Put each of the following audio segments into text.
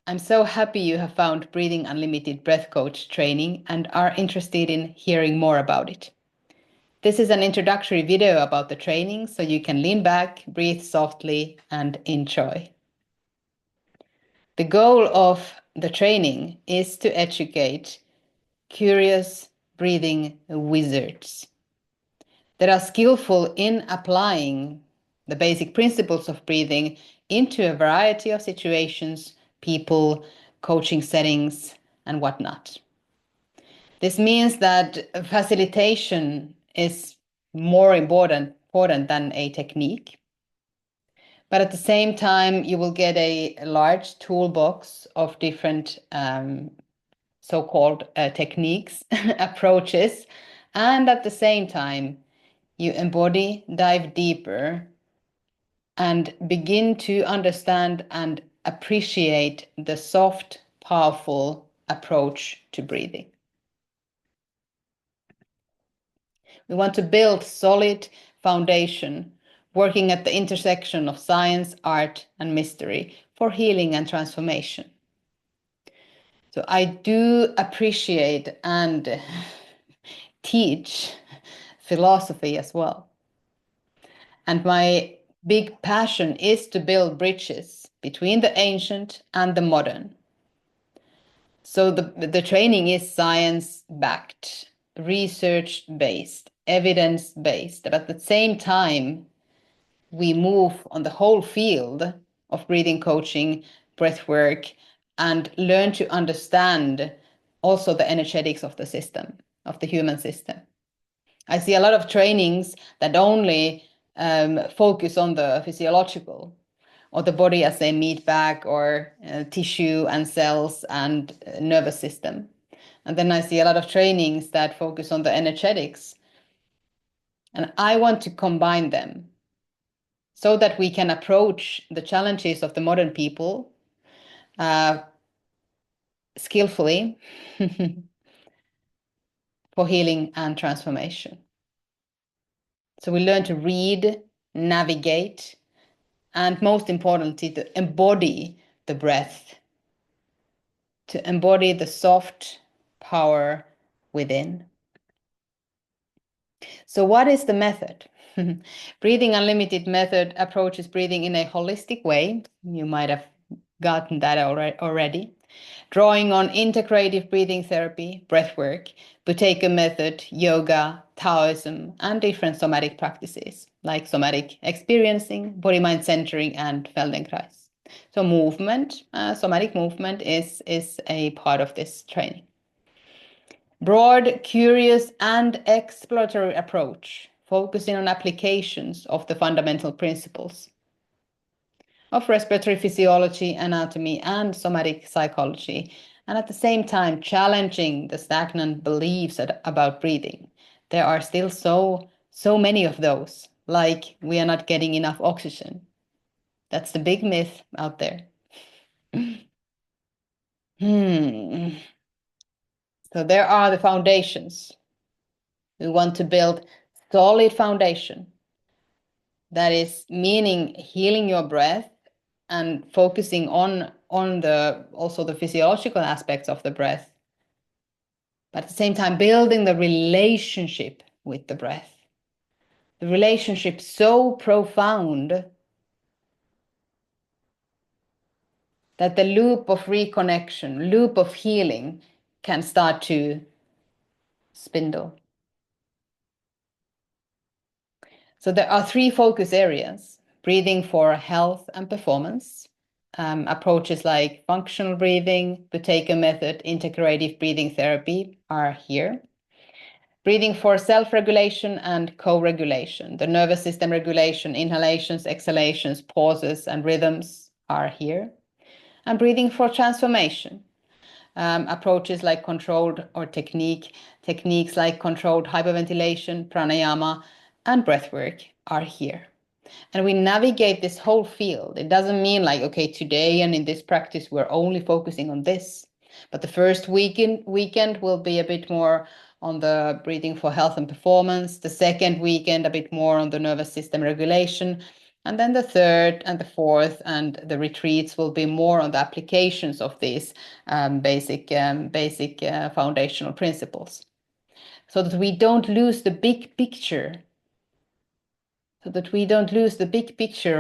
I'm so happy you have found Breathing Unlimited Breath Coach training and are interested in hearing more about it. This is an introductory video about the training, so you can lean back, breathe softly, and enjoy. The goal of the training is to educate curious breathing wizards that are skillful in applying the basic principles of breathing into a variety of situations, people, coaching settings, and whatnot. This means that facilitation is more important than a technique. But at the same time, you will get a large toolbox of different so-called techniques, approaches, and at the same time, you embody, dive deeper, and begin to understand and appreciate the soft, powerful approach to breathing. We want to build solid foundation, working at the intersection of science, art, and mystery for healing and transformation. So I do appreciate and teach philosophy as well. And my big passion is to build bridges between the ancient and the modern. So the training is science-backed, research-based, evidence-based, but at the same time, we move on the whole field of breathing coaching, breath work, and learn to understand also the energetics of the system, of the human system. I see a lot of trainings that only focus on the physiological, or the body as a meat bag, or tissue and cells and nervous system. And then I see a lot of trainings that focus on the energetics. And I want to combine them so that we can approach the challenges of the modern people skillfully for healing and transformation. So we learn to read, navigate, and most importantly, to embody the breath, to embody the soft power within. So what is the method? Breathing Unlimited method approaches breathing in a holistic way. You might have gotten that already. Drawing on integrative breathing therapy, breathwork, Buteyko method, yoga, Taoism, and different somatic practices like somatic experiencing, body-mind centering, and Feldenkrais. So movement, somatic movement is a part of this training. Broad, curious, and exploratory approach, focusing on applications of the fundamental principles of respiratory physiology, anatomy, and somatic psychology, and at the same time challenging the stagnant beliefs about breathing. There are still so many of those, like we are not getting enough oxygen. That's the big myth out there. So there are the foundations. We want to build solid foundation. That is meaning healing your breath and focusing on also the physiological aspects of the breath, but at the same time building the relationship with the breath. The relationship so profound that the loop of reconnection, loop of healing can start to spindle. So there are 3 focus areas: breathing for health and performance, approaches like functional breathing, Buteyko method, integrative breathing therapy are here. Breathing for self-regulation and co-regulation, the nervous system regulation, inhalations, exhalations, pauses, and rhythms are here. And breathing for transformation, approaches like controlled or techniques like controlled hyperventilation, pranayama, and breathwork are here. And we navigate this whole field. It doesn't mean like, okay, today and in this practice, we're only focusing on this. But the first weekend will be a bit more on the breathing for health and performance. The second weekend, a bit more on the nervous system regulation. And then the third and the fourth and the retreats will be more on the applications of these basic foundational principles, so that we don't lose the big picture,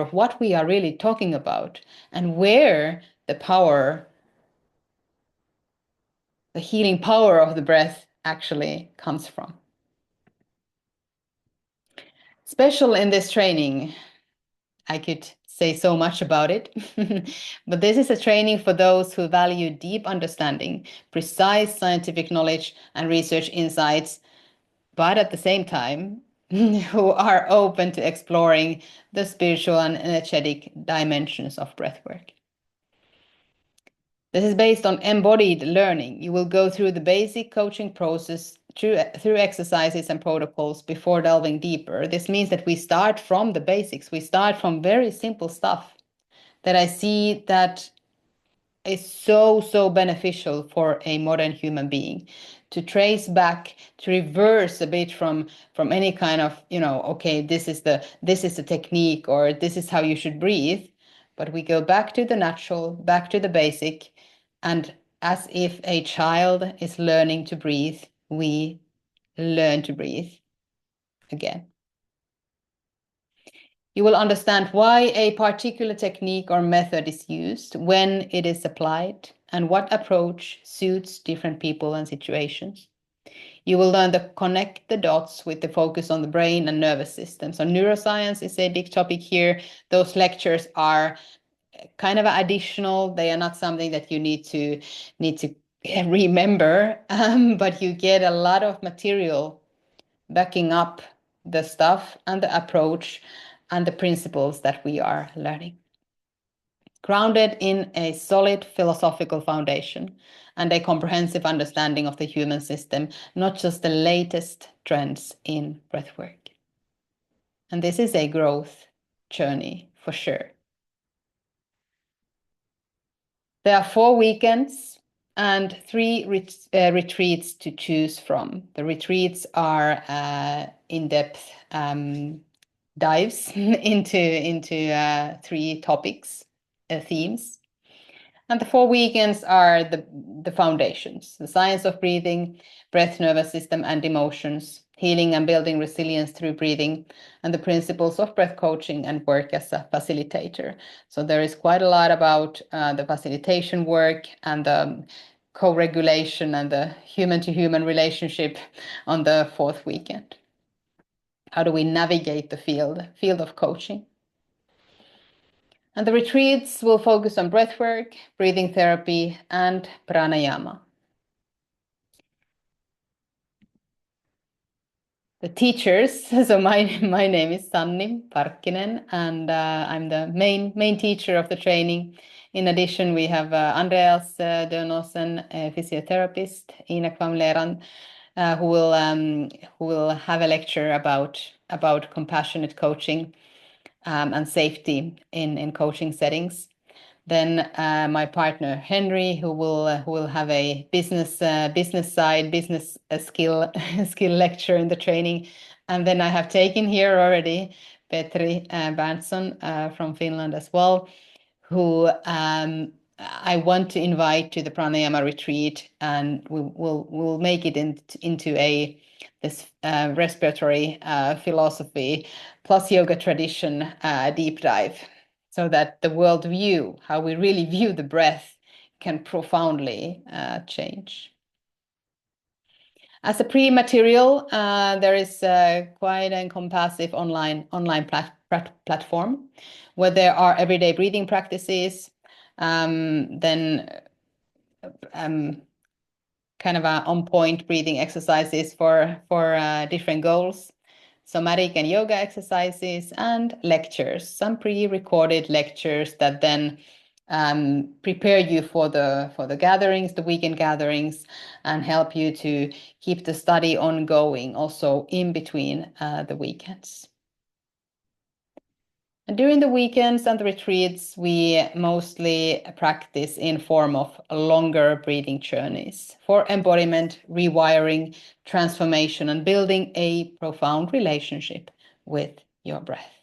of what we are really talking about and where the power, the healing power of the breath actually comes from. Special in this training, I could say so much about it, but this is a training for those who value deep understanding, precise scientific knowledge and research insights, but at the same time, who are open to exploring the spiritual and energetic dimensions of breathwork. This is based on embodied learning. You will go through the basic coaching process through exercises and protocols before delving deeper. This means that we start from the basics. We start from very simple stuff that I see that is so beneficial for a modern human being, to trace back, to reverse a bit from any kind of, okay, this is the technique, or this is how you should breathe. But we go back to the natural, back to the basic, and as if a child is learning to breathe, we learn to breathe again. You will understand why a particular technique or method is used, when it is applied, and what approach suits different people and situations. You will learn to connect the dots with the focus on the brain and nervous system. So neuroscience is a big topic here. Those lectures are kind of additional. They are not something that you need to remember, but you get a lot of material backing up the stuff and the approach and the principles that we are learning, grounded in a solid philosophical foundation and a comprehensive understanding of the human system, not just the latest trends in breathwork. And this is a growth journey for sure. There are 4 weekends and 3 retreats to choose from. The retreats are in-depth dives into 3 topics, themes. And the 4 weekends are the foundations: the science of breathing, breath, nervous system, and emotions, healing and building resilience through breathing, and the principles of breath coaching and work as a facilitator. So there is quite a lot about the facilitation work and the co-regulation and the human-to-human relationship on the 4th weekend. How do we navigate the field of coaching? And the retreats will focus on breathwork, breathing therapy, and pranayama. The teachers, so my name is Sanni Parkkinen, and I'm the main teacher of the training. In addition, we have Andreas Dönosen, a physiotherapist, Ina Kvamleran, who will have a lecture about compassionate coaching and safety in coaching settings. Then my partner Henry, who will have a business skill skill lecture in the training, and then I have taken here already Petri Berntsson from Finland as well, who I want to invite to the pranayama retreat, and we'll make it into this respiratory philosophy plus yoga tradition deep dive, so that the worldview, how we really view the breath, can profoundly change. As a pre-material, there is quite an encompassive online platform where there are everyday breathing practices, then kind of on-point breathing exercises for different goals, somatic and yoga exercises, and lectures, some pre-recorded lectures that then prepare you for the gatherings, the weekend gatherings, and help you to keep the study ongoing also in between the weekends. And during the weekends and the retreats, we mostly practice in form of longer breathing journeys for embodiment, rewiring, transformation, and building a profound relationship with your breath.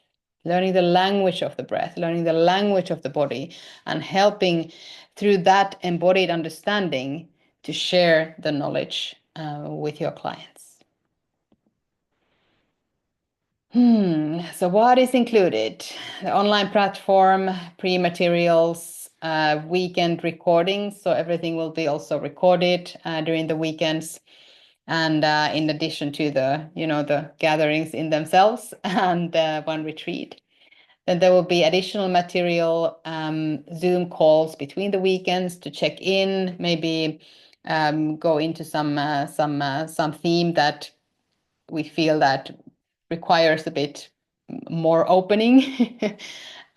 learning the language of the breath, learning the language of the body, and helping through that embodied understanding to share the knowledge with your clients. So what is included? The online platform, pre-materials, weekend recordings. So everything will be also recorded during the weekends. And in addition to the gatherings in themselves and one retreat. Then there will be additional material, Zoom calls between the weekends to check in, maybe go into some theme that we feel that requires a bit more opening.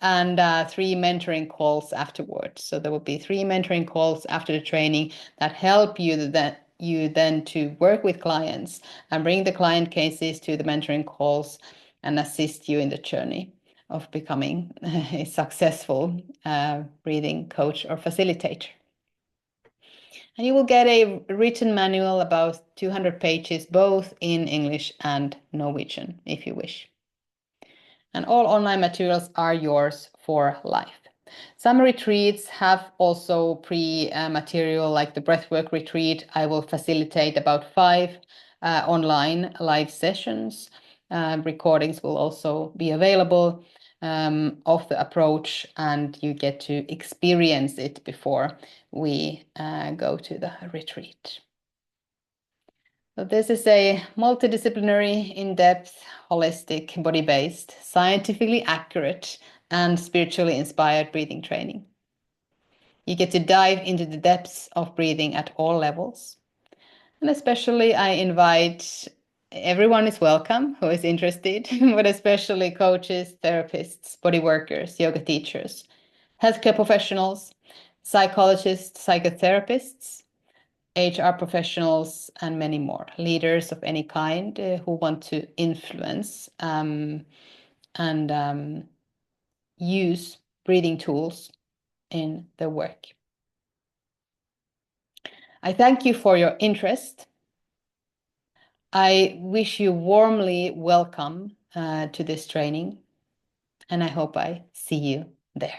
And 3 mentoring calls afterwards. So there will be 3 mentoring calls after the training that help you then to work with clients and bring the client cases to the mentoring calls and assist you in the journey of becoming a successful breathing coach or facilitator. And you will get a written manual about 200 pages, both in English and Norwegian, if you wish. And all online materials are yours for life. Some retreats have also pre-material, like the breathwork retreat. I will facilitate about 5 online live sessions. Recordings will also be available of the approach, and you get to experience it before we go to the retreat. So this is a multidisciplinary, in-depth, holistic, body-based, scientifically accurate, and spiritually inspired breathing training. You get to dive into the depths of breathing at all levels. And especially I invite, everyone is welcome who is interested, but especially coaches, therapists, body workers, yoga teachers, healthcare professionals, psychologists, psychotherapists, HR professionals, and many more, leaders of any kind who want to influence and use breathing tools in their work. I thank you for your interest. I wish you warmly welcome to this training, and I hope I see you there.